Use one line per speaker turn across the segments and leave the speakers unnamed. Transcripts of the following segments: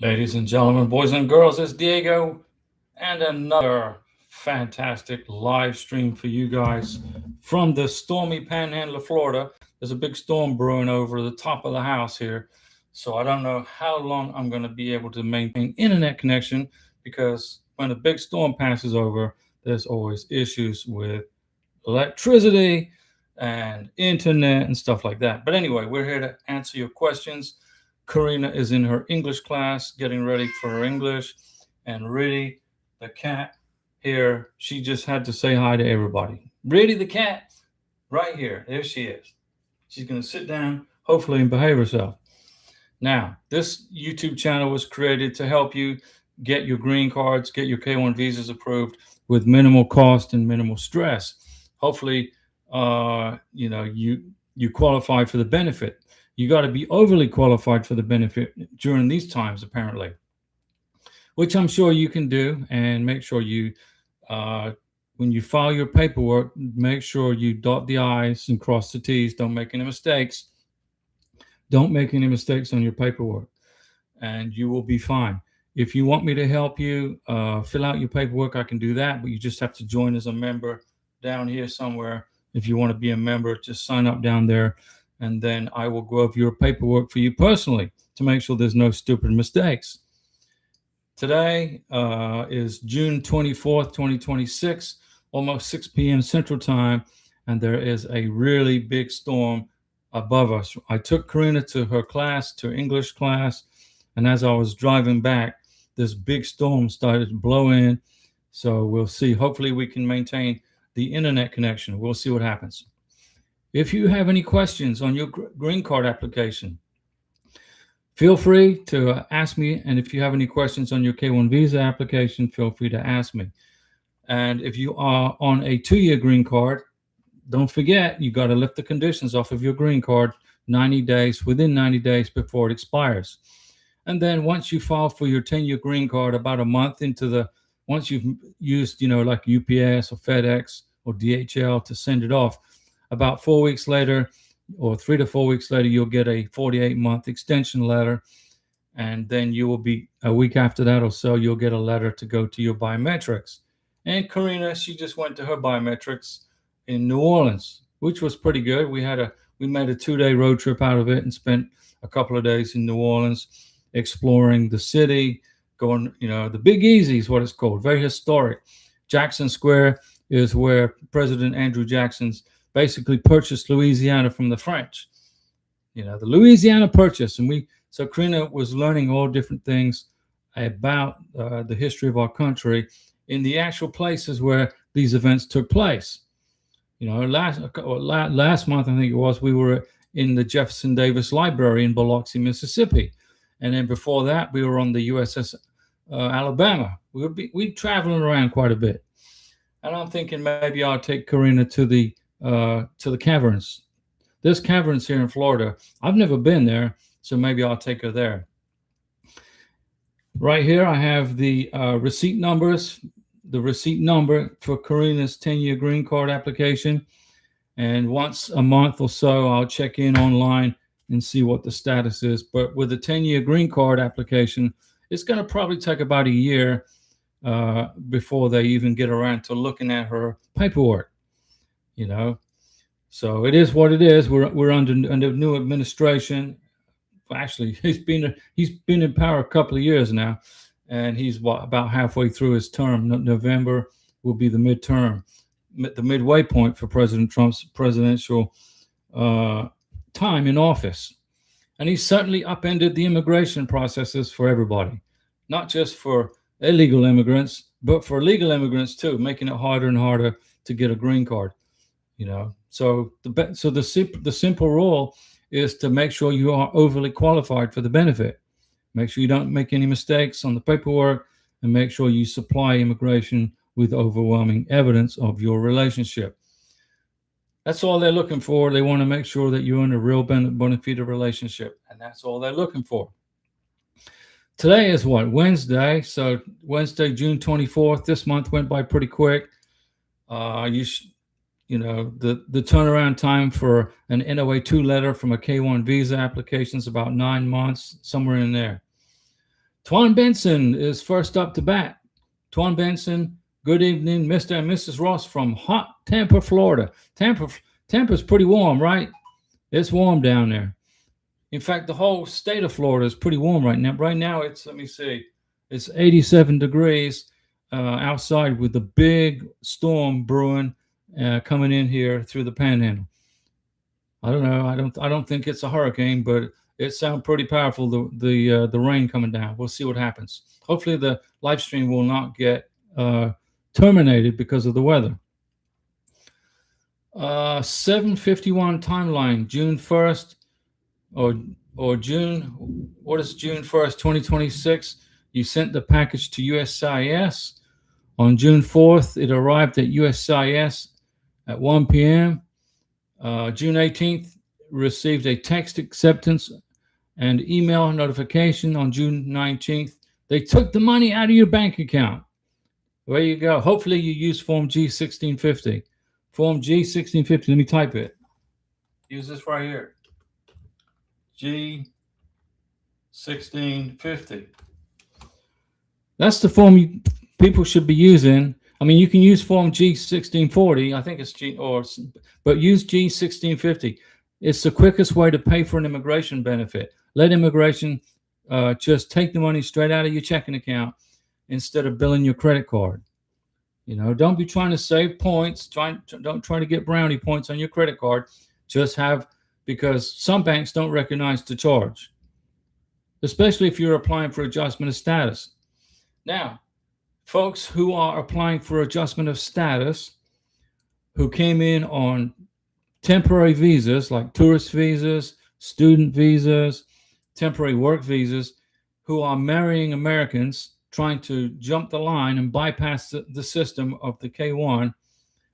Ladies and gentlemen, boys and girls, it's Diego and another fantastic live stream for you guys from the stormy panhandle of Florida. There's a big storm brewing over the top of the house here. So I don't know how long I'm going to be able to maintain internet connection because when a big storm passes over, there's always issues with electricity and internet and stuff like that. But anyway, we're here to answer your questions. Karina is in her English class, getting ready for her English. And Riddy, the cat here, she just had to say hi to everybody. Riddy, the cat, right here. There she is. She's going to sit down, hopefully, and behave herself. Now, this YouTube channel was created to help you get your green cards, get your K1 visas approved with minimal cost and minimal stress. Hopefully, you qualify for the benefit. You got to be overly qualified for the benefit during these times, apparently, which I'm sure you can do. And make sure you, when you file your paperwork, make sure you dot the I's and cross the T's. Don't make any mistakes. Don't make any mistakes on your paperwork, and you will be fine. If you want me to help you fill out your paperwork, I can do that, but you just have to join as a member down here somewhere. If you want to be a member, just sign up down there, and then I will go over your paperwork for you personally to make sure there's no stupid mistakes. Today is June 24th, 2026, almost 6 p.m. Central Time, and there is a really big storm above us. I took Karina to her class, to English class, and as I was driving back, this big storm started to blow in. So we'll see. Hopefully we can maintain the internet connection. We'll see what happens. If you have any questions on your green card application, feel free to ask me. And if you have any questions on your K1 visa application, feel free to ask me. And if you are on a 2-year green card, don't forget, you got to lift the conditions off of your green card within 90 days before it expires. And then once you file for your 10-year green card, about a month once you've used, like UPS or FedEx or DHL to send it off, about 4 weeks later or 3 to 4 weeks later, you'll get a 48-month extension letter. And then you will be a week after that or so, you'll get a letter to go to your biometrics. And Karina, she just went to her biometrics in New Orleans, which was pretty good. We made a 2-day road trip out of it and spent a couple of days in New Orleans exploring the city, going, the Big Easy is what it's called, very historic. Jackson Square is where President Andrew Jackson's basically purchased Louisiana from the French. The Louisiana Purchase. And so Karina was learning all different things about the history of our country in the actual places where these events took place. Last month, I think it was, we were in the Jefferson Davis Library in Biloxi, Mississippi. And then before that, we were on the USS Alabama. We traveling around quite a bit. And I'm thinking maybe I'll take Karina to the caverns. There's caverns here in Florida. I've never been there, so maybe I'll take her there. Right here, I have the receipt numbers. The receipt number for Karina's 10-year green card application. And once a month or so, I'll check in online and see what the status is. But with a 10-year green card application, it's going to probably take about a year before they even get around to looking at her paperwork. So it is what it is. We're under new administration. Actually, he's been in power a couple of years now. And he's about halfway through his term. November will be the midterm, the midway point for President Trump's presidential time in office. And he's certainly upended the immigration processes for everybody, not just for illegal immigrants, but for legal immigrants too, making it harder and harder to get a green card. So the simple rule is to make sure you are overly qualified for the benefit. Make sure you don't make any mistakes on the paperwork, and make sure you supply immigration with overwhelming evidence of your relationship. That's all they're looking for. They want to make sure that you're in a real bona fide relationship, and that's all they're looking for. Today is what? Wednesday. So Wednesday, June 24th. This month went by pretty quick. The turnaround time for an NOA-2 letter from a K1 visa application is about 9 months, somewhere in there. Twan Benson is first up to bat. Twan Benson, good evening, Mr. and Mrs. Ross from hot Tampa, Florida. Tampa's pretty warm, right? It's warm down there. In fact, the whole state of Florida is pretty warm right now. Right now, it's, let me see, it's 87 degrees outside with the big storm brewing coming in here through the Panhandle. I don't know. I don't think it's a hurricane, but it sounds pretty powerful. The rain coming down. We'll see what happens. Hopefully, the live stream will not get terminated because of the weather. 7:51 timeline, June 1st, or June. What is June 1st, 2026? You sent the package to USCIS. On June 4th, it arrived at USCIS at 1 p.m. June 18th, received a text acceptance and email notification. On June 19th, they took the money out of your bank account. There you go. Hopefully you use Form G1650. Form G1650. Let me type it. Use this right here. G1650. That's the form people should be using. I mean, you can use Form G1640. I think it's but use G1650. It's the quickest way to pay for an immigration benefit. Let immigration just take the money straight out of your checking account instead of billing your credit card. You know, don't be trying to save points. Don't try to get brownie points on your credit card. Just have, because some banks don't recognize the charge, especially if you're applying for adjustment of status. Now, folks who are applying for adjustment of status, who came in on temporary visas like tourist visas, student visas, temporary work visas, who are marrying Americans, trying to jump the line and bypass the system of the K-1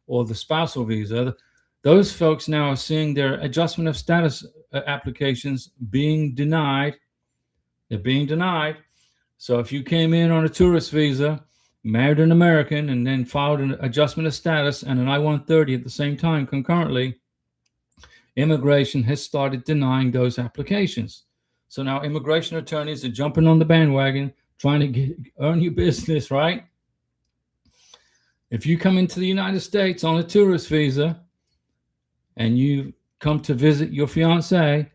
or the spousal visa, those folks now are seeing their adjustment of status applications being denied. They're being denied. So if you came in on a tourist visa, married an American, and then filed an adjustment of status and an I-130 at the same time concurrently, immigration has started denying those applications. So now immigration attorneys are jumping on the bandwagon, trying to earn your business, right? If you come into the United States on a tourist visa and you come to visit your fiance,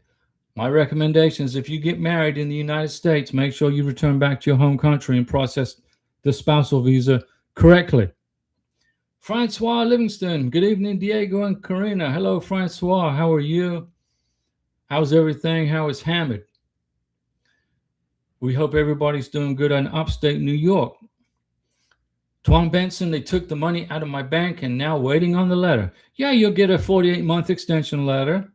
my recommendation is if you get married in the United States, make sure you return back to your home country and process the spousal visa correctly. Francois Livingston, good evening, Diego and Karina. Hello, Francois. How are you? How's everything? How is Hamid? We hope everybody's doing good in upstate New York. Twan Benson, they took the money out of my bank and now waiting on the letter. Yeah, you'll get a 48-month extension letter,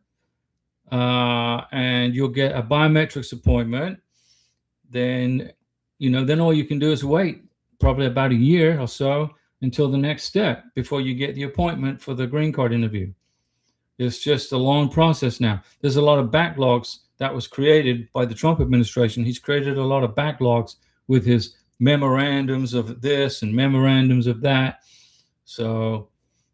and you'll get a biometrics appointment. Then, then all you can do is wait probably about a year or so until the next step before you get the appointment for the green card interview. It's just a long process now. There's a lot of backlogs that was created by the Trump administration. He's created a lot of backlogs with his memorandums of this and memorandums of that. So,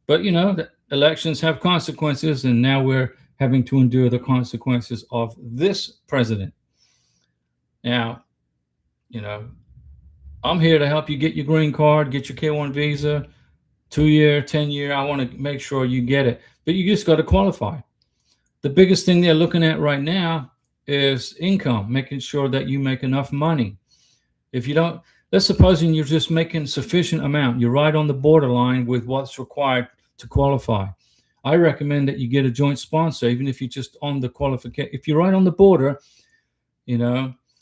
but the elections have consequences, and now we're having to endure the consequences of this president. Now, I'm here to help you get your green card, get your K-1 visa, 2-year, 10-year. I want to make sure you get it, but you just got to qualify. The biggest thing they're looking at right now is income, making sure that you make enough money. If you don't, let's suppose you're just making sufficient amount, you're right on the borderline with what's required to qualify. I recommend that you get a joint sponsor, even if you're just on the qualification. If you're right on the border,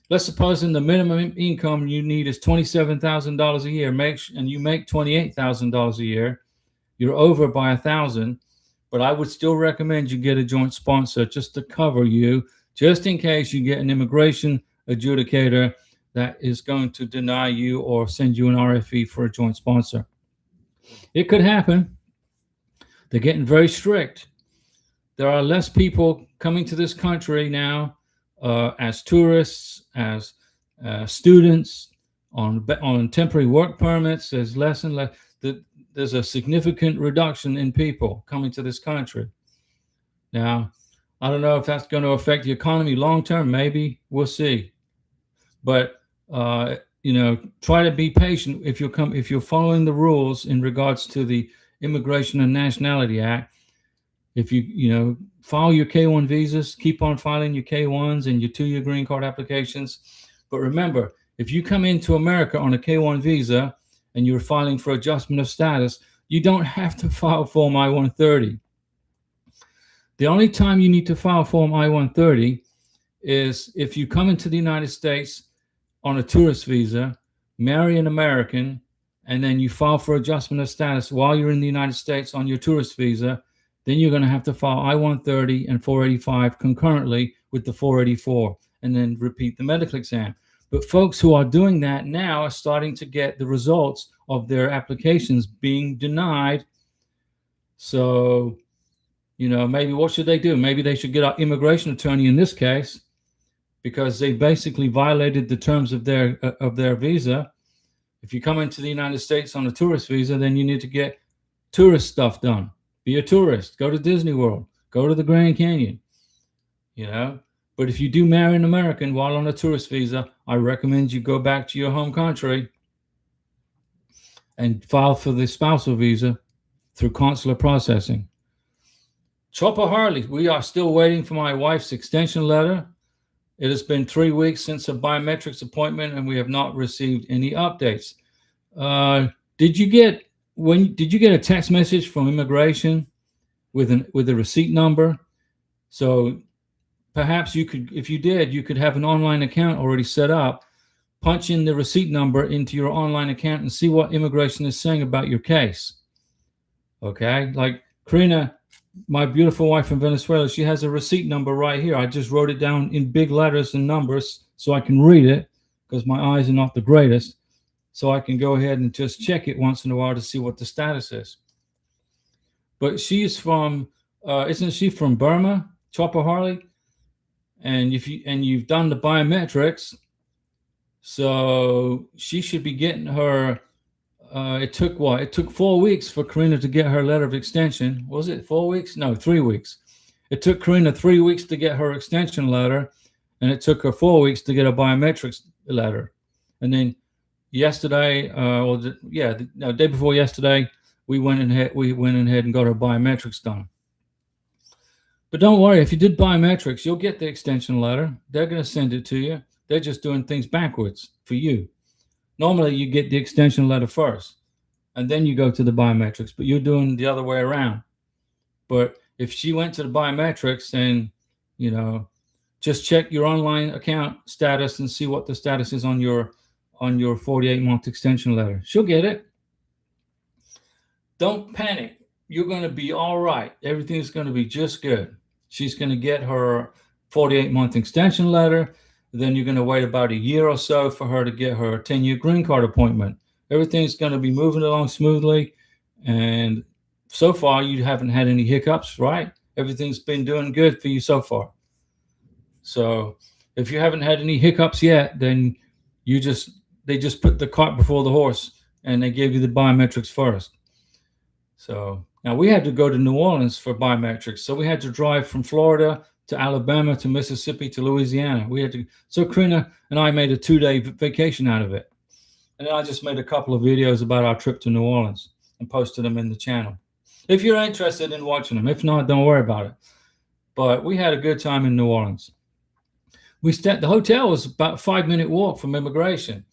let's suppose in the minimum income you need is $27,000 a year, and you make $28,000 a year, you're over by $1,000. But I would still recommend you get a joint sponsor just to cover you, just in case you get an immigration adjudicator that is going to deny you or send you an RFE for a joint sponsor. It could happen. They're getting very strict. There are less people coming to this country now as tourists, as students, on temporary work permits. There's less and less. There's a significant reduction in people coming to this country. Now, I don't know if that's going to affect the economy long term. Maybe. We'll see. But try to be patient if you're following the rules in regards to the Immigration and Nationality Act. If you file your K-1 visas, keep on filing your K-1s and your 2-year green card applications. But remember, if you come into America on a K-1 visa and you're filing for adjustment of status, you don't have to file Form I-130. The only time you need to file Form I-130 is if you come into the United States on a tourist visa, marry an American, and then you file for adjustment of status while you're in the United States on your tourist visa, then you're going to have to file I-130 and 485 concurrently with the 484, and then repeat the medical exam. But folks who are doing that now are starting to get the results of their applications being denied. So, maybe what should they do? Maybe they should get an immigration attorney in this case, because they basically violated the terms of their visa. If you come into the United States on a tourist visa, then you need to get tourist stuff done. Be a tourist. Go to Disney World. Go to the Grand Canyon. But if you do marry an American while on a tourist visa, I recommend you go back to your home country and file for the spousal visa through consular processing. Chopper Harley, we are still waiting for my wife's extension letter. It has been 3 weeks since a biometrics appointment, and we have not received any updates. Did you get a text message from immigration with a receipt number? So perhaps you could, if you did, you could have an online account already set up. Punch in the receipt number into your online account and see what immigration is saying about your case. Okay, like Karina, my beautiful wife from Venezuela, she has a receipt number right here. I just wrote it down in big letters and numbers so I can read it, because my eyes are not the greatest. So I can go ahead and just check it once in a while to see what the status is. But she's from, isn't she from Burma, Chopper Harley? And you've done the biometrics, so she should be getting her. It took 4 weeks for Karina to get her letter of extension. Was it 4 weeks? No, 3 weeks. It took Karina 3 weeks to get her extension letter, and it took her 4 weeks to get a biometrics letter. And then yesterday, the day before yesterday, we went ahead and got our biometrics done. But don't worry, if you did biometrics, you'll get the extension letter. They're going to send it to you. They're just doing things backwards for you. Normally, you get the extension letter first, and then you go to the biometrics, but you're doing the other way around. But if she went to the biometrics and, just check your online account status and see what the status is on your 48-month extension letter, she'll get it. Don't panic. You're going to be all right. Everything's going to be just good. She's going to get her 48-month extension letter. Then you're going to wait about a year or so for her to get her 10-year green card appointment. Everything's going to be moving along smoothly. And so far, you haven't had any hiccups, right? Everything's been doing good for you so far. So if you haven't had any hiccups yet, then they just put the cart before the horse, and they gave you the biometrics first. So now we had to go to New Orleans for biometrics. So we had to drive from Florida to Alabama to Mississippi to Louisiana. So Karina and I made a 2-day vacation out of it. And then I just made a couple of videos about our trip to New Orleans and posted them in the channel. If you're interested in watching them, if not, don't worry about it. But we had a good time in New Orleans. The hotel was about a 5-minute walk from immigration.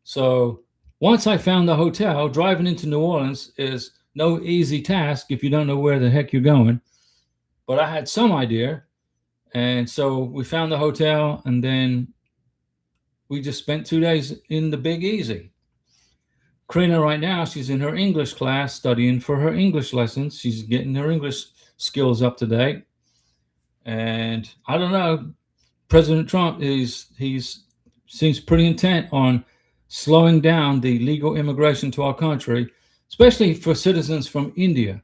So once I found the hotel, driving into New Orleans is no easy task if you don't know where the heck you're going. But I had some idea. And so we found the hotel, and then we just spent 2 days in the Big Easy. Karina right now, she's in her English class studying for her English lessons. She's getting her English skills up to date. And I don't know, President Trump seems pretty intent on slowing down the legal immigration to our country, especially for citizens from India.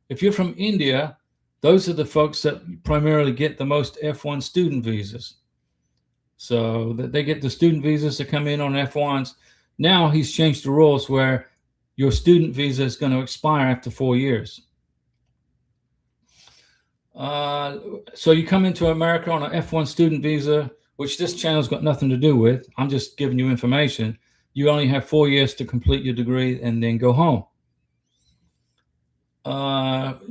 If you're from India, those are the folks that primarily get the most F1 student visas. So that they get the student visas to come in on F1s. Now he's changed the rules where your student visa is going to expire after 4 years. So you come into America on an F1 student visa which this channel's got nothing to do with. I'm just giving you information. You only have 4 years to complete your degree and then go home.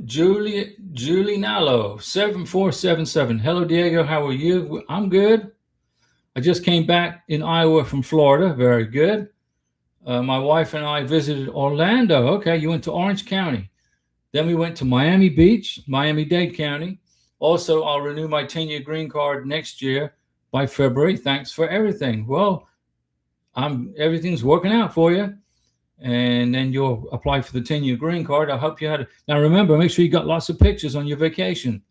Julie Nallo, 7477. Hello, Diego. How are you? I'm good. I just came back in Iowa from Florida. Very good. My wife and I visited Orlando. Okay, you went to Orange County. Then we went to Miami Beach, Miami-Dade County. Also, I'll renew my 10-year green card next year by February. Thanks for everything. Well, everything's working out for you. And then you'll apply for the 10-year green card. I hope you had it. Now, remember, make sure you got lots of pictures on your vacation.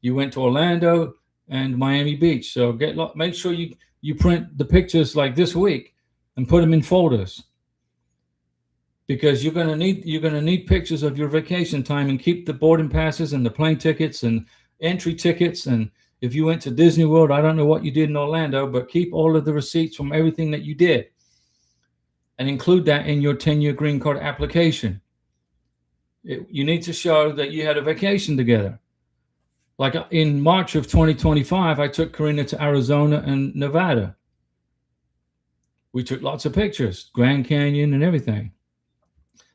You went to Orlando and Miami Beach. So make sure you print the pictures like this week and put them in folders, because you're gonna need pictures of your vacation time, and keep the boarding passes and the plane tickets and entry tickets. And if you went to Disney World, I don't know what you did in Orlando, but keep all of the receipts from everything that you did and include that in your 10-year green card application. You need to show that you had a vacation together. Like in March of 2025, I took Karina to Arizona and Nevada. We took lots of pictures, Grand Canyon and everything.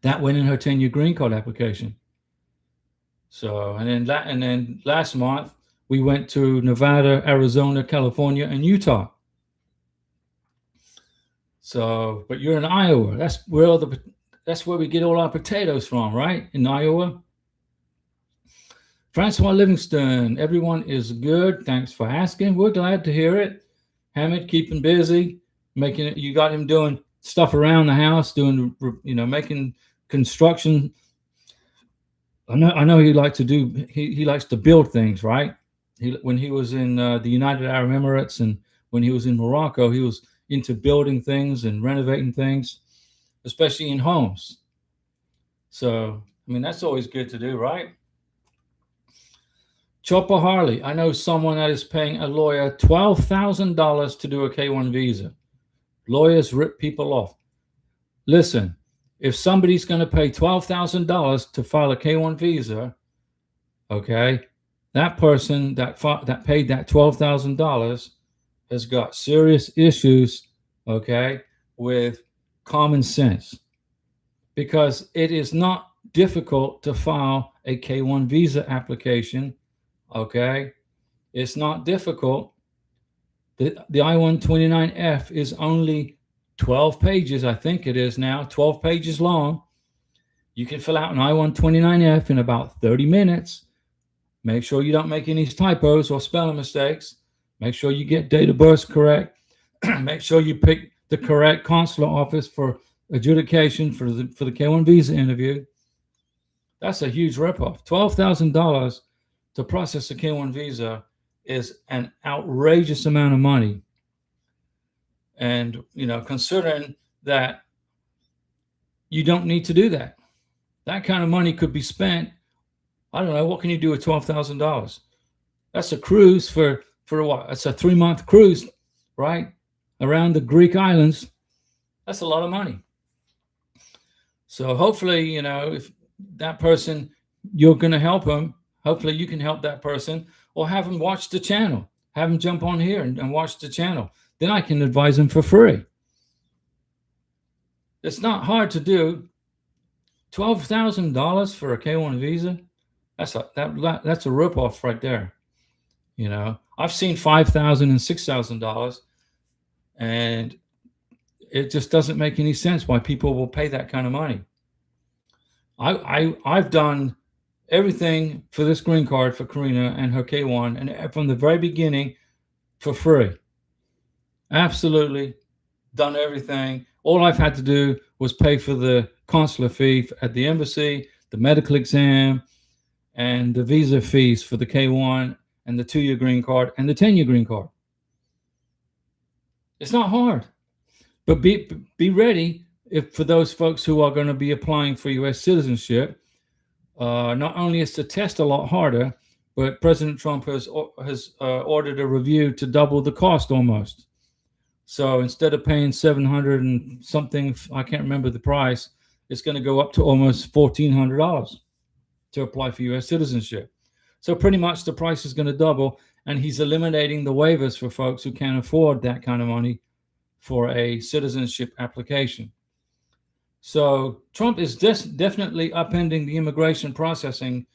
That went in her 10-year green card application. So, and then last month, we went to Nevada, Arizona, California, and Utah. So, but you're in Iowa. That's where we get all our potatoes from, right? In Iowa. Francois Livingston, everyone is good. Thanks for asking. We're glad to hear it. Hammett keeping busy, making it. You got him doing stuff around the house, making construction. I know he likes to do. He likes to build things, right? When he was in the United Arab Emirates and when he was in Morocco, he was into building things and renovating things, especially in homes. So, I mean, that's always good to do, right? Chopper Harley, I know someone that is paying a lawyer $12,000 to do a K-1 visa. Lawyers rip people off. Listen, if somebody's going to pay $12,000 to file a K-1 visa, okay, that person that paid that $12,000 has got serious issues, okay, with common sense, because it is not difficult to file a K-1 visa application, okay? It's not difficult. The I-129F is only 12 pages, I think it is now, 12 pages long. You can fill out an I-129F in about 30 minutes. Make sure you don't make any typos or spelling mistakes. Make sure you get date of birth correct. Make sure you pick the correct consular office for adjudication for the K-1 visa interview. That's a huge ripoff. $12,000 to process a K-1 visa is an outrageous amount of money. And, considering that you don't need to do that. That kind of money could be spent. I don't know. What can you do with $12,000? That's a cruise for what? It's a 3-month cruise, right? Around the Greek islands. That's a lot of money. So hopefully, if that person, you're going to help them. Hopefully you can help that person, or have them watch the channel. Have them jump on here and watch the channel. Then I can advise them for free. It's not hard to do. $12,000 for a K-1 visa. That's a ripoff right there. I've seen $5,000 and $6,000, and it just doesn't make any sense why people will pay that kind of money. I've done everything for this green card for Karina and her K-1, and from the very beginning for free. Absolutely done everything. All I've had to do was pay for the consular fee at the embassy, the medical exam, and the visa fees for the K-1 and the 2-year green card and the 10-year green card. It's not hard, but be ready for those folks who are going to be applying for U.S. citizenship. Not only is the test a lot harder, but President Trump has ordered a review to double the cost almost. So instead of paying $700 and something, I can't remember the price, it's going to go up to almost $1,400 to apply for U.S. citizenship. So pretty much the price is going to double. And he's eliminating the waivers for folks who can't afford that kind of money for a citizenship application. So Trump is definitely upending the immigration processing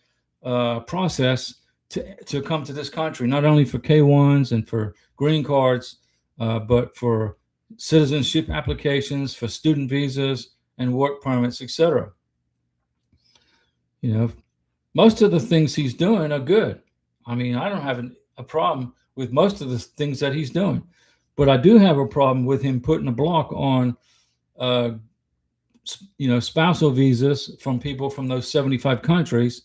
process to come to this country, not only for K-1s and for green cards, but for citizenship applications, for student visas and work permits, etc. You know, most of the things he's doing are good. I mean, I don't have a problem with most of the things that he's doing, but I do have a problem with him putting a block on, spousal visas from people from those 75 countries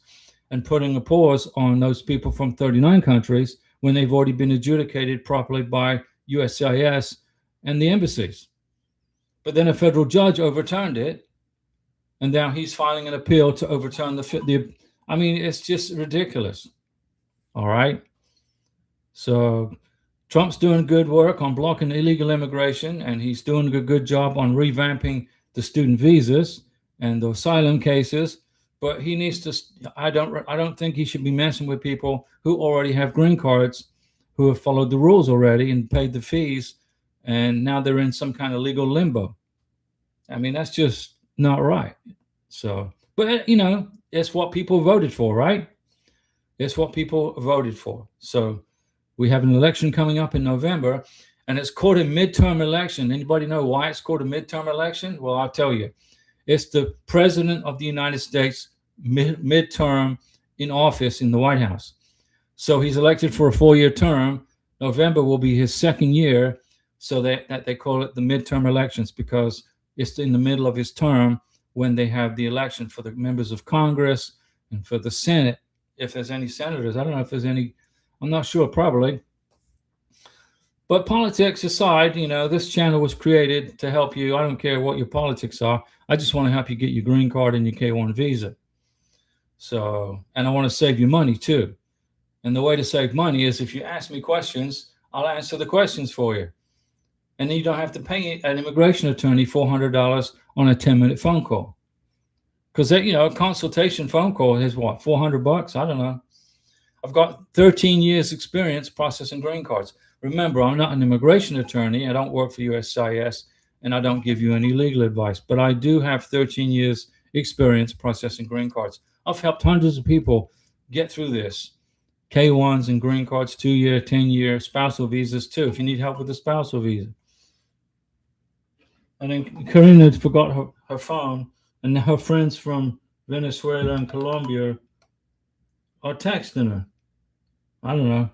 and putting a pause on those people from 39 countries when they've already been adjudicated properly by USCIS and the embassies. But then a federal judge overturned it, and now he's filing an appeal to overturn the I mean, it's just ridiculous. All right. So Trump's doing good work on blocking illegal immigration, and he's doing a good job on revamping the student visas and the asylum cases. But he needs to. I don't think he should be messing with people who already have green cards, who have followed the rules already and paid the fees, and now they're in some kind of legal limbo. I mean, that's just not right. So, but it's what people voted for, right? It's what people voted for. So we have an election coming up in November, and it's called a midterm election. Anybody know why it's called a midterm election? Well, I'll tell you. It's the president of the United States midterm in office in the White House. So he's elected for a 4-year term. November will be his second year. So that they call it the midterm elections, because it's in the middle of his term when they have the election for the members of Congress and for the Senate. If there's any senators, I don't know if there's any, I'm not sure, probably. But politics aside, this channel was created to help you. I don't care what your politics are. I just want to help you get your green card and your K-1 visa. So, and I want to save you money too. And the way to save money is if you ask me questions, I'll answer the questions for you. And then you don't have to pay an immigration attorney $400 on a 10-minute phone call. Because, a consultation phone call is what, $400? I don't know. I've got 13 years experience processing green cards. Remember, I'm not an immigration attorney. I don't work for USCIS, and I don't give you any legal advice. But I do have 13 years experience processing green cards. I've helped hundreds of people get through this. K-1s and green cards, 2-year, 10-year, spousal visas too, if you need help with the spousal visa. And then Karina forgot her phone, and her friends from Venezuela and Colombia are texting her. I don't know.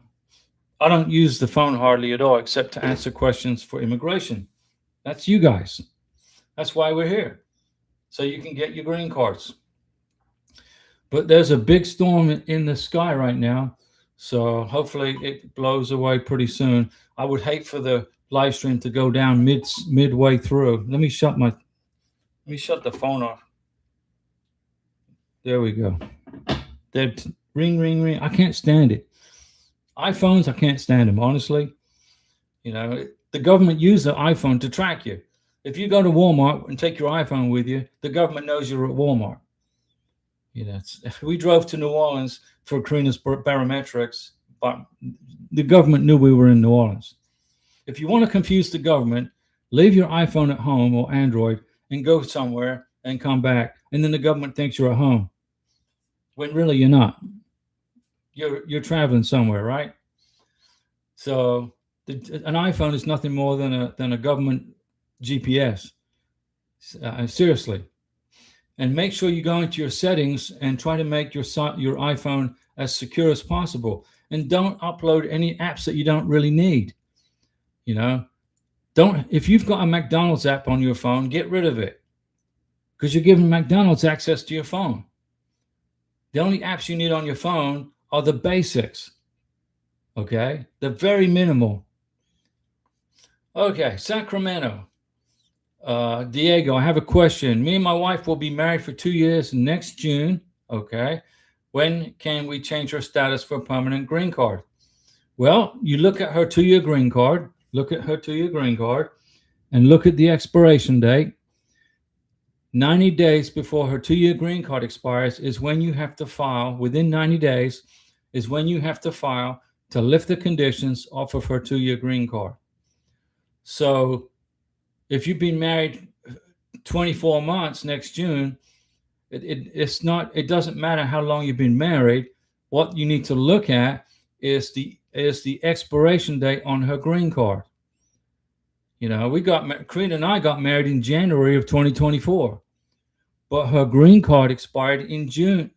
I don't use the phone hardly at all, except to answer questions for immigration. That's you guys. That's why we're here. So you can get your green cards. But there's a big storm in the sky right now. So hopefully it blows away pretty soon. I would hate for the live stream to go down midway through. Let me shut the phone off. There we go. Ring, ring, ring. I can't stand it. iPhones, I can't stand them, honestly. The government uses the iPhone to track you. If you go to Walmart and take your iPhone with you, the government knows you're at Walmart. We drove to New Orleans for Karina's barometrics, but the government knew we were in New Orleans. If you want to confuse the government, leave your iPhone at home or Android and go somewhere and come back, and then the government thinks you're at home, when really you're not. You're traveling somewhere, right? So an iPhone is nothing more than a government GPS. Seriously. And make sure you go into your settings and try to make your iPhone as secure as possible. And don't upload any apps that you don't really need. If you've got a McDonald's app on your phone, get rid of it, because you're giving McDonald's access to your phone. The only apps you need on your phone are the basics. Okay? They're very minimal. Okay, Sacramento. Diego, I have a question. Me and my wife will be married for 2 years next June. Okay. When can we change her status for a permanent green card? Well, you look at her 2-year green card, and look at the expiration date. 90 days before her 2-year green card expires is when you have to file, within 90 days is when you have to file to lift the conditions off of her 2-year green card. So if you've been married 24 months next June, it doesn't matter how long you've been married. What you need to look at is the expiration date on her green card. You know, Karina and I got married in January of 2024, but her green card expired in June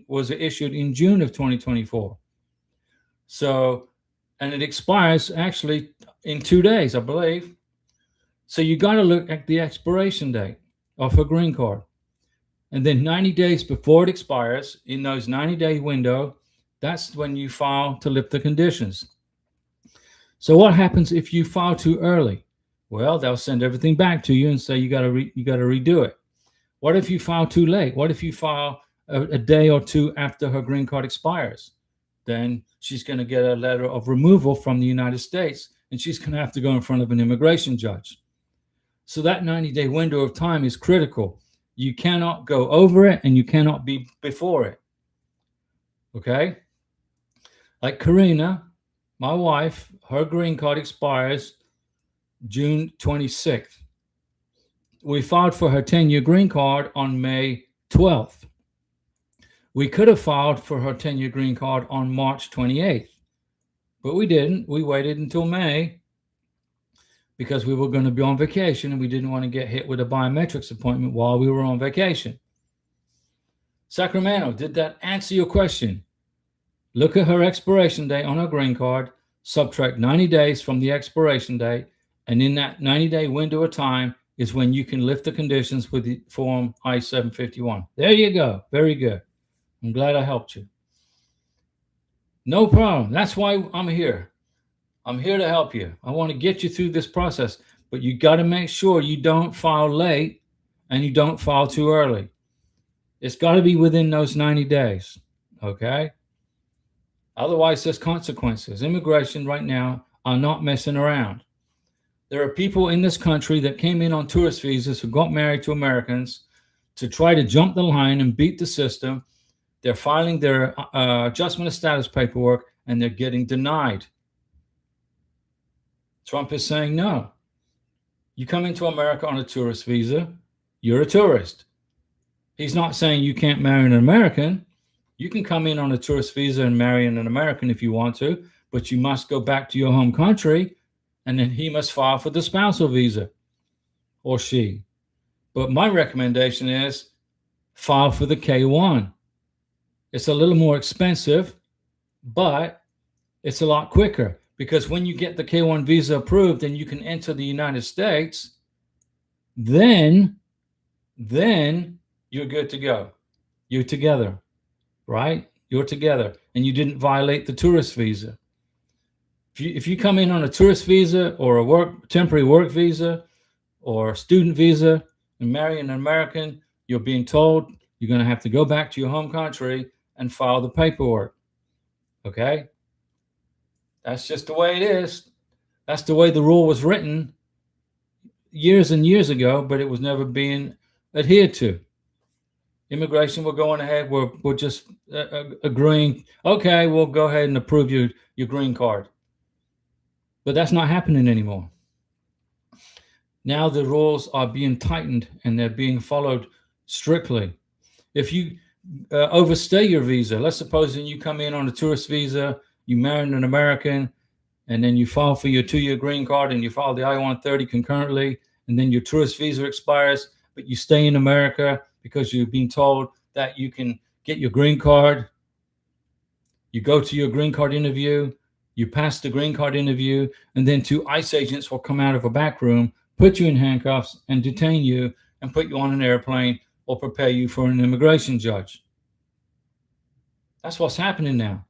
was issued in June of 2024. So, and it expires actually in 2 days, I believe. So you got to look at the expiration date of her green card. And then 90 days before it expires, in those 90-day window, that's when you file to lift the conditions. So what happens if you file too early? Well, they'll send everything back to you and say you got to redo it. What if you file too late? What if you file a day or two after her green card expires? Then she's going to get a letter of removal from the United States, and she's going to have to go in front of an immigration judge. So that 90-day window of time is critical. You cannot go over it, and you cannot be before it. Okay? Like Karina, my wife, her green card expires June 26th. We filed for her 10-year green card on May 12th. We could have filed for her 10-year green card on March 28th, but we didn't. We waited until May because we were going to be on vacation and we didn't want to get hit with a biometrics appointment while we were on vacation. Sacramento, did that answer your question? Look at her expiration date on her green card, subtract 90 days from the expiration date, and in that 90-day window of time is when you can lift the conditions with the form I-751. There you go. Very good. I'm glad I helped you. No problem. That's why I'm here. I'm here to help you. I want to get you through this process, but you got to make sure you don't file late and you don't file too early. It's got to be within those 90 days, okay? Otherwise, there's consequences. Immigration right now are not messing around. There are people in this country that came in on tourist visas who got married to Americans to try to jump the line and beat the system. They're filing their adjustment of status paperwork, and they're getting denied. Trump is saying, no. You come into America on a tourist visa, you're a tourist. He's not saying you can't marry an American. You can come in on a tourist visa and marry an American if you want to, but you must go back to your home country, and then he must file for the spousal visa, or she. But my recommendation is file for the K-1. It's a little more expensive, but it's a lot quicker, because when you get the K-1 visa approved and you can enter the United States, then you're good to go. You're together, right? You're together, and you didn't violate the tourist visa. If you come in on a tourist visa or a temporary work visa or student visa and marry an American, you're being told you're going to have to go back to your home country and file the paperwork. Okay? That's just the way it is. That's the way the rule was written years and years ago, but it was never being adhered to. Immigration, we're going ahead. We're just agreeing, okay, we'll go ahead and approve your green card. But that's not happening anymore. Now the rules are being tightened and they're being followed strictly. If you overstay your visa, let's suppose that you come in on a tourist visa, you marry an American, and then you file for your 2-year green card and you file the I-130 concurrently, and then your tourist visa expires, but you stay in America because you've been told that you can get your green card. You go to your green card interview, you pass the green card interview, and then 2 ICE agents will come out of a back room, put you in handcuffs, and detain you and put you on an airplane or prepare you for an immigration judge. That's what's happening now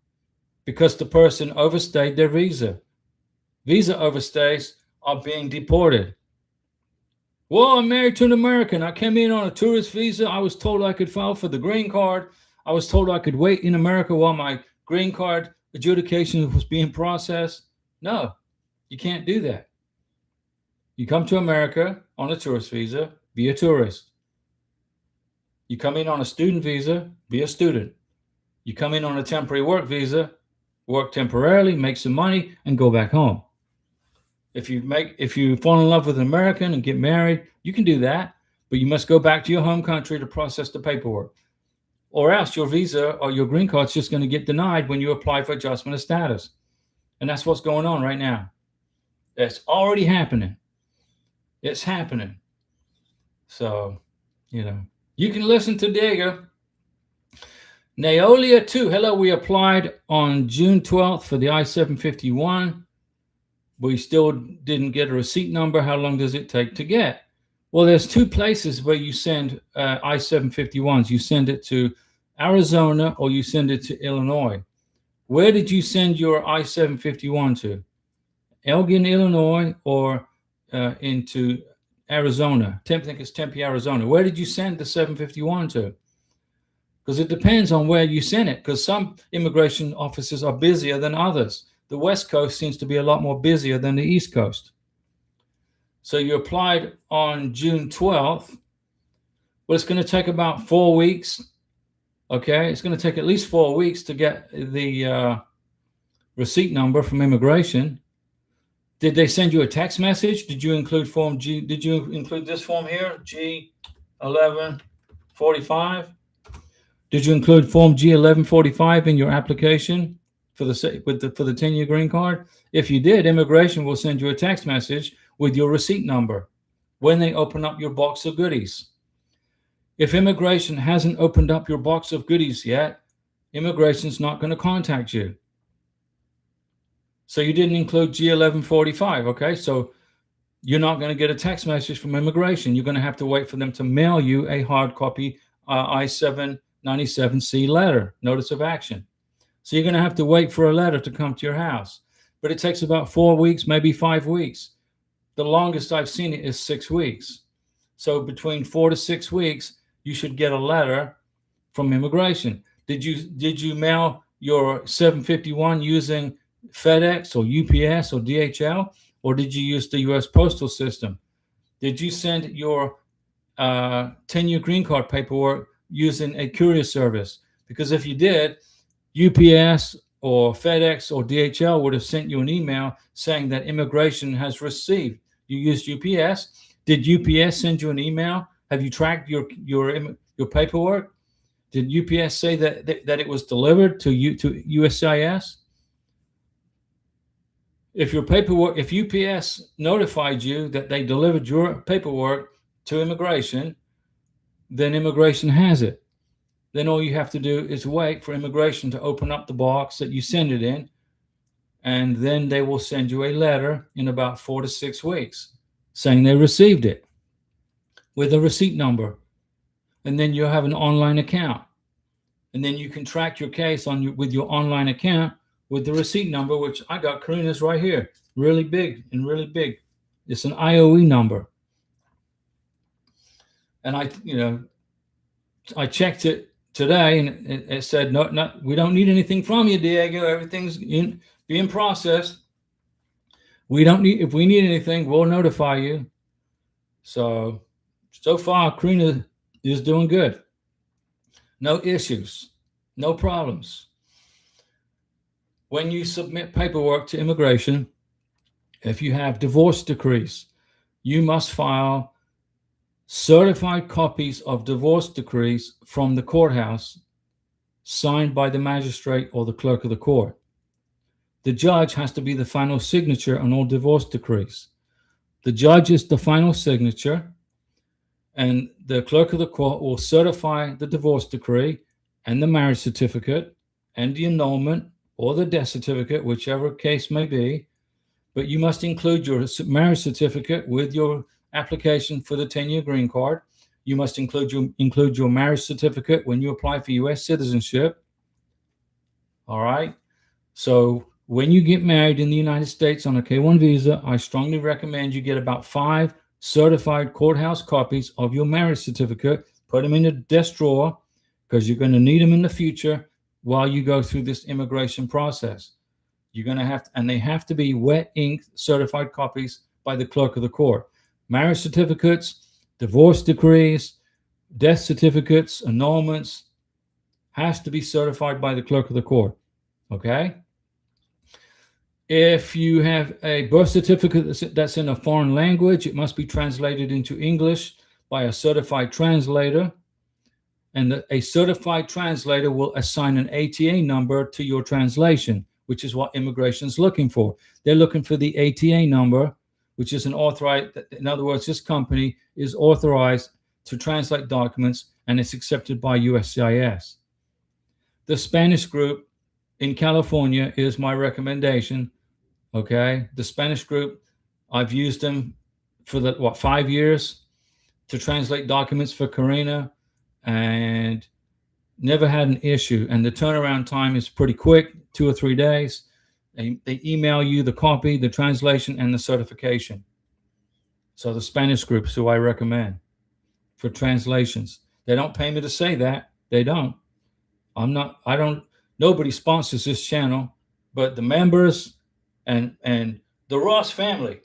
because the person overstayed their visa. Visa overstays are being deported. Well, I'm married to an American. I came in on a tourist visa. I was told I could file for the green card. I was told I could wait in America while my green card adjudication was being processed. No, you can't do that. You come to America on a tourist visa, be a tourist. You come in on a student visa, be a student. You come in on a temporary work visa, work temporarily, make some money, and go back home. If you fall in love with an American and get married, you can do that, but you must go back to your home country to process the paperwork. Or else your visa or your green card's just going to get denied when you apply for adjustment of status. And that's what's going on right now. That's already happening. It's happening. So, you can listen to Diego. Naolia 2. Hello, we applied on June 12th for the I-751. We still didn't get a receipt number. How long does it take to get? Well, there's two places where you send I-751s. You send it to Arizona or you send it to Illinois. Where did you send your I-751 to? Elgin, Illinois, or into Arizona? I think it's Tempe, Arizona. Where did you send the 751 to? Because it depends on where you send it, because some immigration offices are busier than others. The West Coast seems to be a lot more busier than the East Coast. So you applied on June 12th. Well, it's going to take about 4 weeks. Okay, it's going to take at least 4 weeks to get the receipt number from immigration. Did they send you a text message? Did you include form G? Did you include this form here, G1145? Did you include form G1145 in your application for the 10-year green card? If you did, immigration will send you a text message with your receipt number when they open up your box of goodies. If immigration hasn't opened up your box of goodies yet, immigration's not going to contact you. So you didn't include G1145, okay? So you're not going to get a text message from immigration. You're going to have to wait for them to mail you a hard copy I-797C letter, notice of action. So you're going to have to wait for a letter to come to your house. But it takes about 4 weeks, maybe 5 weeks. The longest I've seen it is 6 weeks. So between 4 to 6 weeks, you should get a letter from immigration. Did you mail your 751 using FedEx or UPS or DHL, or did you use the U.S. postal system? Did you send your 10-year green card paperwork using a courier service? Because if you did, UPS or FedEx or DHL would have sent you an email saying that immigration has received. You used UPS. Did UPS send you an email? Have you tracked your paperwork? Did UPS say that it was delivered to USCIS? If UPS notified you that they delivered your paperwork to immigration, then immigration has it. Then all you have to do is wait for immigration to open up the box that you send it in, and then they will send you a letter in about 4 to 6 weeks saying they received it with a receipt number. And then you have an online account. And then you can track your case with your online account with the receipt number, which I got Karina's right here, really big. It's an IOE number. And I checked it today, and it said, no, we don't need anything from you, Diego. Everything's being processed. If we need anything, we'll notify you. So far, Karina is doing good. No issues, no problems. When you submit paperwork to immigration, if you have divorce decrees, you must file certified copies of divorce decrees from the courthouse signed by the magistrate or the clerk of the court. The judge has to be the final signature on all divorce decrees. The judge is the final signature, and the clerk of the court will certify the divorce decree and the marriage certificate and the annulment or the death certificate, whichever case may be. But you must include your marriage certificate with your application for the 10-year green card. You must include your marriage certificate when you apply for U.S. citizenship. All right. So when you get married in the United States on a K-1 visa, I strongly recommend you get about 5 certified courthouse copies of your marriage certificate. Put them in the desk drawer because you're going to need them in the future while you go through this immigration process. You're going to have to, and they have to be wet ink certified copies by the clerk of the court. Marriage certificates, divorce decrees, death certificates, annulments has to be certified by the clerk of the court. Okay? If you have a birth certificate that's in a foreign language, it must be translated into English by a certified translator. And a certified translator will assign an ATA number to your translation, which is what immigration is looking for. They're looking for the ATA number, which is an authorized, in other words, this company is authorized to translate documents and it's accepted by USCIS. The Spanish group in California is my recommendation. Okay. The Spanish group, I've used them for 5 years to translate documents for Karina and never had an issue. And the turnaround time is pretty quick, 2 or 3 days. They email you the copy, the translation, and the certification. So the Spanish groups who I recommend for translations. They don't pay me to say that. They don't. Nobody sponsors this channel, but the members and the Ross family.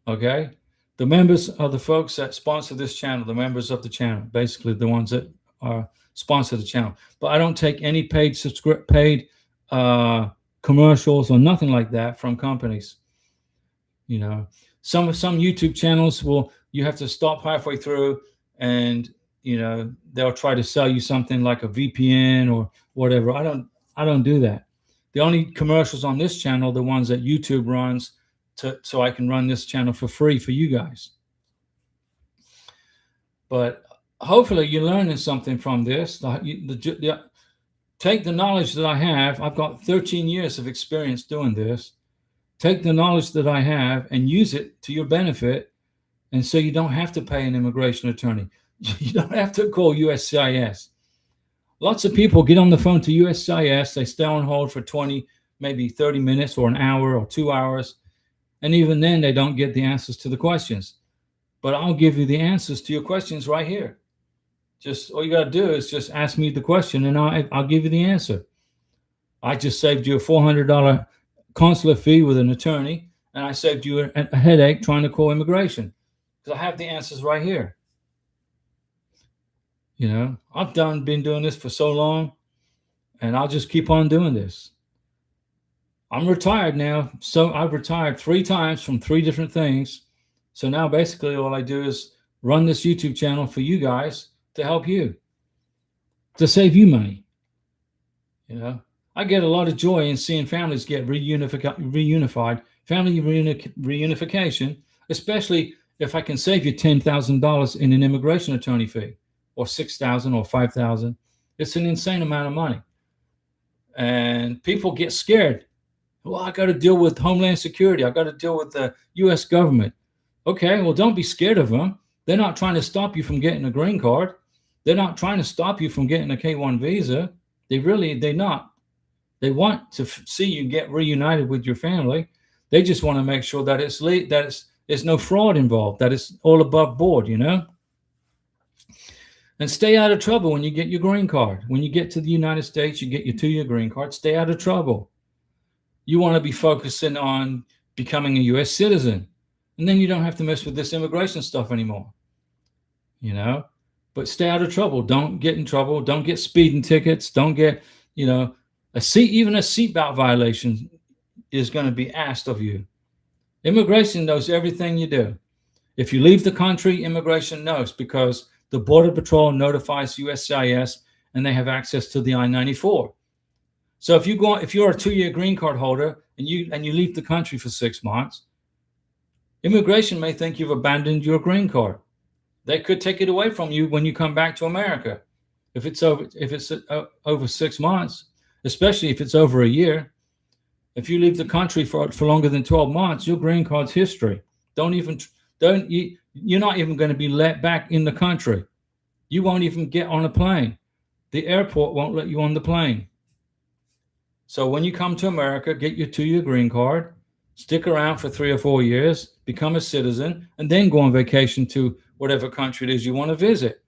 Okay? The members are the folks that sponsor this channel, the members of the channel, basically the ones that are sponsor the channel. But I don't take any paid commercials or nothing like that from companies. You know, some YouTube channels you have to stop halfway through and they'll try to sell you something like a VPN or whatever. I don't do that. The only commercials on this channel, the ones that YouTube runs, so I can run this channel for free for you guys. But hopefully you're learning something from this. Take the knowledge that I have. I've got 13 years of experience doing this. Take the knowledge that I have and use it to your benefit. And so you don't have to pay an immigration attorney. You don't have to call USCIS. Lots of people get on the phone to USCIS. They stay on hold for 20, maybe 30 minutes or an hour or 2 hours. And even then, they don't get the answers to the questions. But I'll give you the answers to your questions right here. Just all you got to do is just ask me the question and I'll give you the answer. I just saved you a $400 consular fee with an attorney, and I saved you a headache trying to call immigration because I have the answers right here. I've been doing this for so long, and I'll just keep on doing this. I'm retired now, so I've retired 3 times from 3 different things. So now basically all I do is run this YouTube channel for you guys to help you, to save you money. I get a lot of joy in seeing families get reunified, family reunification, especially if I can save you $10,000 in an immigration attorney fee, or $6,000 or $5,000. It's an insane amount of money. And people get scared. Well, I got to deal with Homeland Security. I got to deal with the U.S. government. Okay, well, don't be scared of them. They're not trying to stop you from getting a green card. They're not trying to stop you from getting a K-1 visa. They're not. They want to see you get reunited with your family. They just want to make sure that there's no fraud involved, that it's all above board, And stay out of trouble when you get your green card. When you get to the United States, you get your 2-year green card. Stay out of trouble. You want to be focusing on becoming a U.S. citizen. And then you don't have to mess with this immigration stuff anymore. But stay out of trouble. Don't get in trouble. Don't get speeding tickets. Don't get, even a seatbelt violation is going to be asked of you. Immigration knows everything you do. If you leave the country, immigration knows because the Border Patrol notifies USCIS and they have access to the I-94. So if you're a 2-year green card holder and you leave the country for 6 months, immigration may think you've abandoned your green card. They could take it away from you when you come back to America. If it's over 6 months, especially if it's over a year, if you leave the country for longer than 12 months, your green card's history. You're not even going to be let back in the country. You won't even get on a plane. The airport won't let you on the plane. So when you come to America, get your 2-year green card, stick around for 3 or 4 years, become a citizen, and then go on vacation to whatever country it is you want to visit.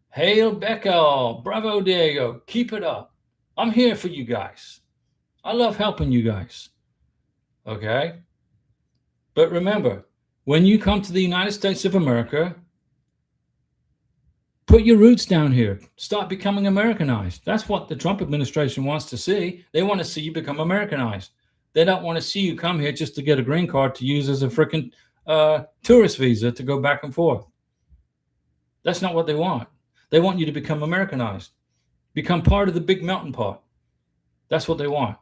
Hail Beckel, bravo Diego, keep it up. I'm here for you guys. I love helping you guys. Okay? But remember, when you come to the United States of America, Put your roots down here. Start becoming Americanized. That's what the Trump administration wants to see. They want to see you become Americanized. They don't want to see you come here just to get a green card to use as a freaking tourist visa to go back and forth. That's not what they want. They want you to become Americanized, become part of the big melting pot. That's what they want.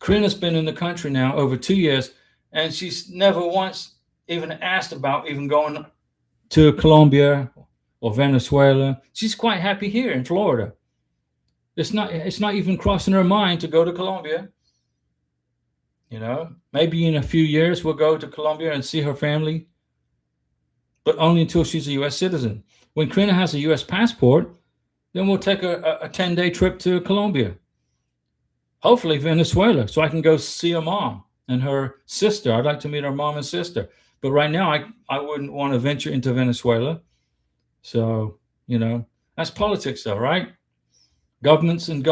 Karina's been in the country now over 2 years, and she's never once even asked about even going to Colombia or Venezuela. She's quite happy here in Florida. It's not even crossing her mind to go to Colombia. You know, maybe in a few years we'll go to Colombia and see her family, but only until she's a U.S. citizen. When Karina has a U.S. passport, then we'll take a 10-day trip to Colombia, hopefully Venezuela, so I can go see her mom and her sister. I'd like to meet her mom and sister. But right now, I wouldn't want to venture into Venezuela. So, you know, that's politics though, right? Governments and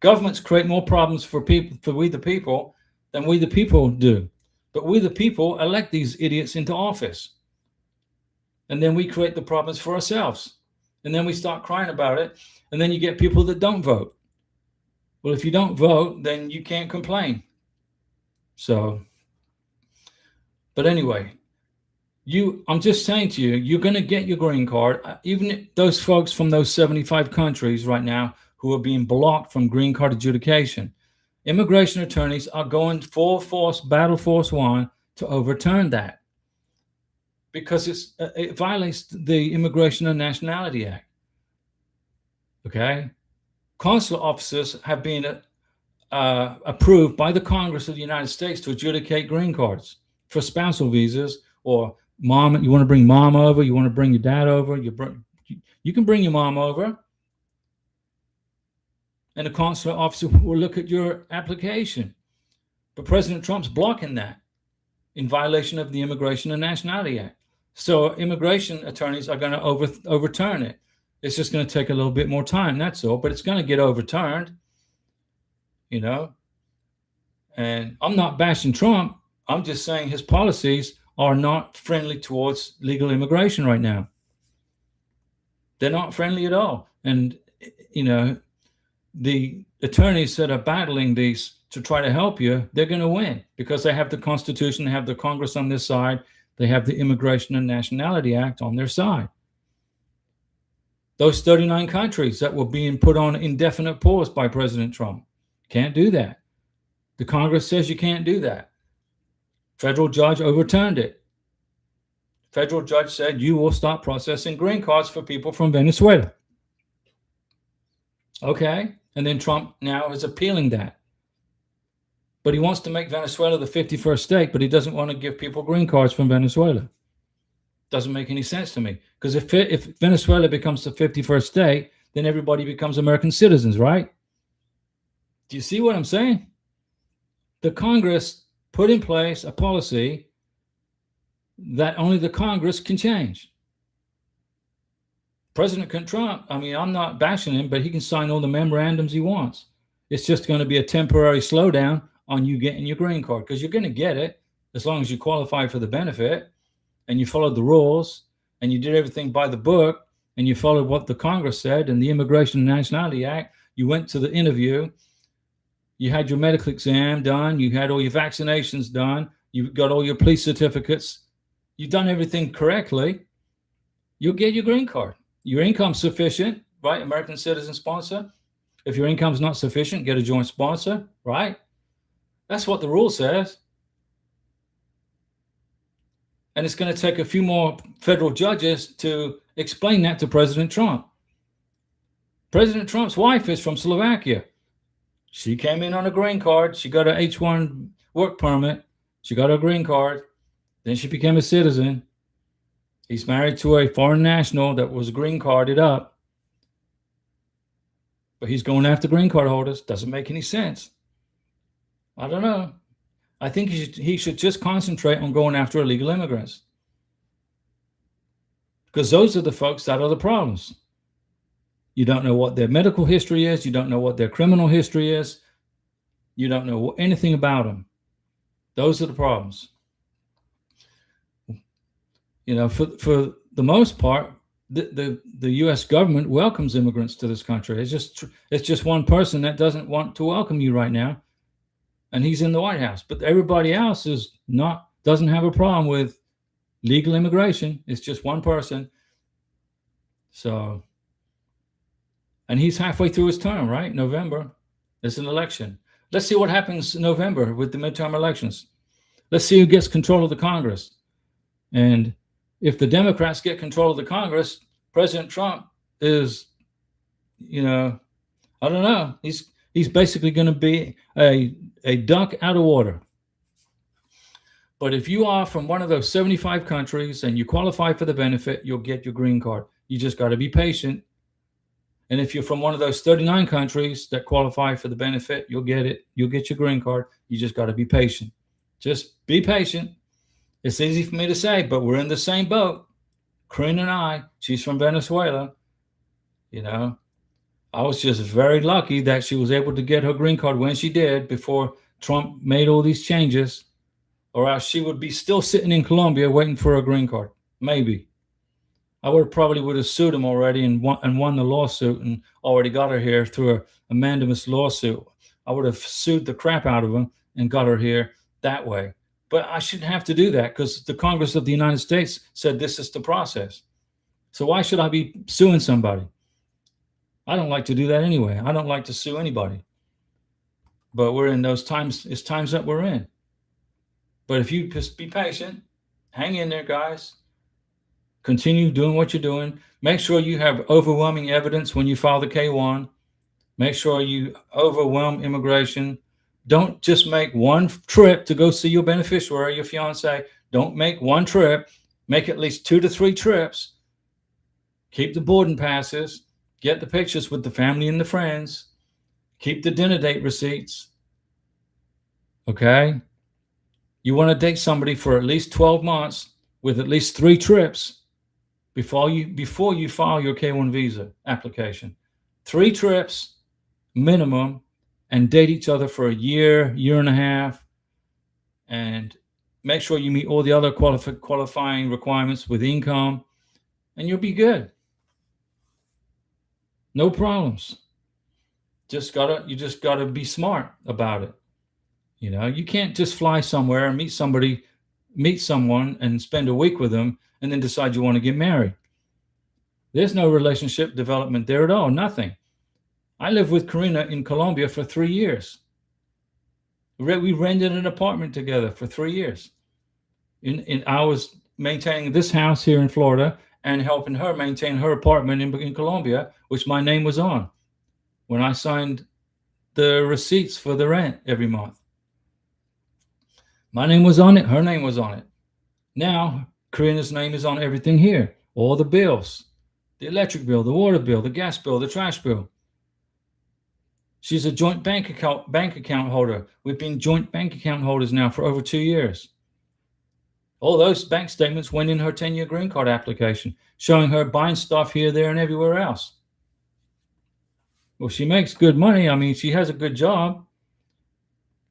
governments create more problems for people, for we the people, than we the people do. But we the people elect these idiots into office. And then we create the problems for ourselves. And then we start crying about it. And then you get people that don't vote. Well, if you don't vote, then you can't complain. So, but anyway, I'm just saying to you, you're going to get your green card. Even those folks from those 75 countries right now who are being blocked from green card adjudication, immigration attorneys are going full force, battle force one, to overturn that, because it violates the Immigration and Nationality Act. Okay? Consular officers have been approved by the Congress of the United States to adjudicate green cards for spousal visas, or mom, you want to bring mom over, you want to bring your dad over, you can bring your mom over, and the consular officer will look at your application. But President Trump's blocking that in violation of the Immigration and Nationality Act. So immigration attorneys are going to overturn it. It's just going to take a little bit more time, that's all, but it's going to get overturned, you know. And I'm not bashing Trump. I'm just saying his policies are not friendly towards legal immigration right now. They're not friendly at all. And, you know, the attorneys that are battling these to try to help you, they're going to win because they have the Constitution, they have the Congress on their side, they have the Immigration and Nationality Act on their side. Those 39 countries that were being put on indefinite pause by President Trump can't do that. The Congress says you can't do that. Federal judge overturned it. Federal judge said you will stop processing green cards for people from Venezuela. Okay, and then Trump now is appealing that. But he wants to make Venezuela the 51st state, but he doesn't want to give people green cards from Venezuela. Doesn't make any sense to me. Because if Venezuela becomes the 51st state, then everybody becomes American citizens, right? Do you see what I'm saying? The Congress put in place a policy that only the Congress can change. President Trump, I mean, I'm not bashing him, but he can sign all the memorandums he wants. It's just going to be a temporary slowdown on you getting your green card, because you're going to get it as long as you qualify for the benefit and you followed the rules and you did everything by the book and you followed what the Congress said and the Immigration and Nationality Act. You went to the interview, you had your medical exam done, you had all your vaccinations done, you got all your police certificates, you've done everything correctly, you'll get your green card. Your income's sufficient, right? American citizen sponsor. If your income's not sufficient, get a joint sponsor, right? That's what the rule says. And it's going to take a few more federal judges to explain that to President Trump. President Trump's wife is from Slovakia. She came in on a green card. She got an H-1 work permit. She got her green card. Then she became a citizen. He's married to a foreign national that was green carded up. But he's going after green card holders. Doesn't make any sense. I don't know. I think he should just concentrate on going after illegal immigrants. Because those are the folks that are the problems. You don't know what their medical history is. You don't know what their criminal history is. You don't know anything about them. Those are the problems. You know, for the most part, the U.S. government welcomes immigrants to this country. It's just one person that doesn't want to welcome you right now, and he's in the White House. But everybody else doesn't have a problem with legal immigration. It's just one person. So, and he's halfway through his term, right? November, it's an election. Let's see what happens in November with the midterm elections. Let's see who gets control of the Congress. And if the Democrats get control of the Congress, President Trump is, I don't know. He's basically going to be a duck out of water. But if you are from one of those 75 countries and you qualify for the benefit, you'll get your green card. You just got to be patient. And if you're from one of those 39 countries that qualify for the benefit, you'll get it. You'll get your green card. You just got to be patient. Just be patient. It's easy for me to say, but we're in the same boat. Corinne and I, she's from Venezuela. I was just very lucky that she was able to get her green card when she did before Trump made all these changes, or else she would be still sitting in Colombia waiting for a green card. Maybe. I probably would have sued him already and won the lawsuit and already got her here through a mandamus lawsuit. I would have sued the crap out of him and got her here that way. But I shouldn't have to do that because the Congress of the United States said this is the process. So why should I be suing somebody? I don't like to do that anyway. I don't like to sue anybody. But we're in those times. It's times that we're in. But if you just be patient, hang in there, guys. Continue doing what you're doing. Make sure you have overwhelming evidence when you file the K-1. Make sure you overwhelm immigration. Don't just make one trip to go see your beneficiary, your fiance. Don't make one trip. Make at least 2 to 3 trips. Keep the boarding passes. Get the pictures with the family and the friends. Keep the dinner date receipts. Okay? You want to date somebody for at least 12 months with at least 3 trips before you file your K-1 visa application. 3 trips minimum, and date each other for a year, year and a half, and make sure you meet all the other qualifying requirements with income, and you'll be good. No problems. You just gotta be smart about it. You can't just fly somewhere and meet someone and spend a week with them and then decide you want to get married. There's no relationship development there at all, nothing. I lived with Karina in Colombia for 3 years. We rented an apartment together for 3 years. I was maintaining this house here in Florida and helping her maintain her apartment in Colombia, which my name was on when I signed the receipts for the rent every month. My name was on it. Her name was on it. Now, Karina's name is on everything here. All the bills, the electric bill, the water bill, the gas bill, the trash bill. She's a joint bank account holder. We've been joint bank account holders now for over 2 years. All those bank statements went in her 10-year green card application, showing her buying stuff here, there, and everywhere else. Well, she makes good money. I mean, she has a good job.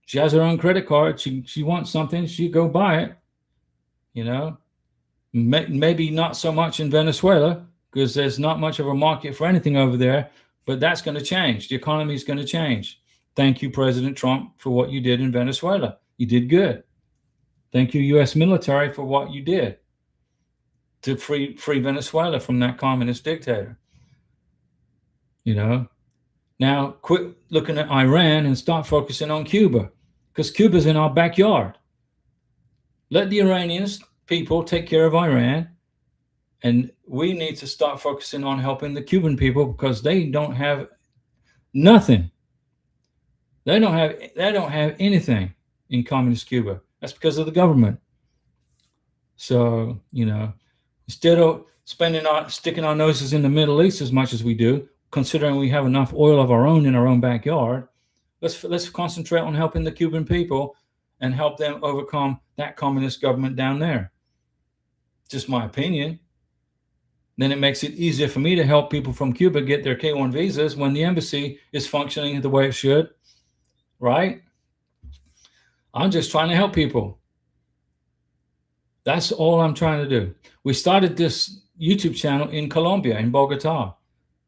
She has her own credit card. She wants something, she go buy it. Maybe not so much in Venezuela because there's not much of a market for anything over there. But that's going to change. The economy is going to change. Thank you, President Trump, for what you did in Venezuela. You did good. Thank you, U.S. military, for what you did to free Venezuela from that communist dictator. Now quit looking at Iran and start focusing on Cuba, because Cuba's in our backyard. Let the Iranians people take care of Iran. And we need to start focusing on helping the Cuban people because they don't have nothing. They don't have anything in communist Cuba. That's because of the government. So, instead of sticking our noses in the Middle East as much as we do, considering we have enough oil of our own in our own backyard, let's concentrate on helping the Cuban people and help them overcome that communist government down there. Just my opinion. Then it makes it easier for me to help people from Cuba get their K-1 visas when the embassy is functioning the way it should, right? I'm just trying to help people. That's all I'm trying to do. We started this YouTube channel in Colombia, in Bogota.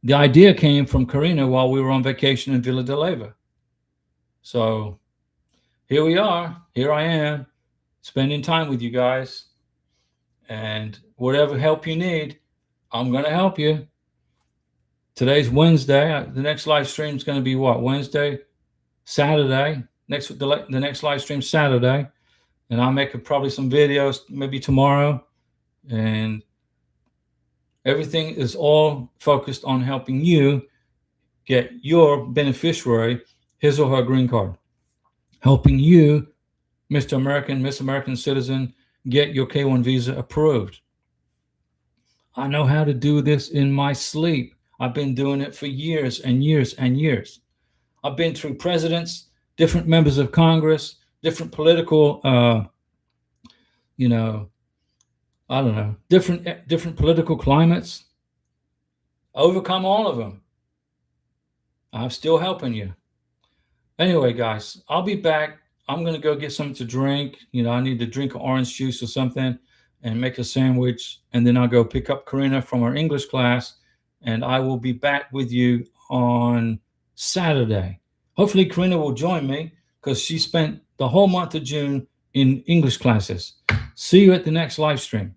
The idea came from Karina while we were on vacation in Villa de Leyva. So here we are. Here I am, spending time with you guys. And whatever help you need, I'm going to help you. Today's Wednesday. The next live stream is going to be what? Wednesday, Saturday. The next live stream Saturday. And I'll make probably some videos maybe tomorrow. And everything is all focused on helping you get your beneficiary his or her green card. Helping you, Mr. American, Miss American citizen, get your K-1 visa approved. I know how to do this in my sleep. I've been doing it for years and years and years. I've been through presidents, different members of Congress, different political, different political climates. Overcome all of them. I'm still helping you. Anyway, guys, I'll be back. I'm going to go get something to drink. I need to drink orange juice or something and make a sandwich. And then I'll go pick up Karina from our English class. And I will be back with you on Saturday. Hopefully, Karina will join me because she spent the whole month of June in English classes. See you at the next live stream.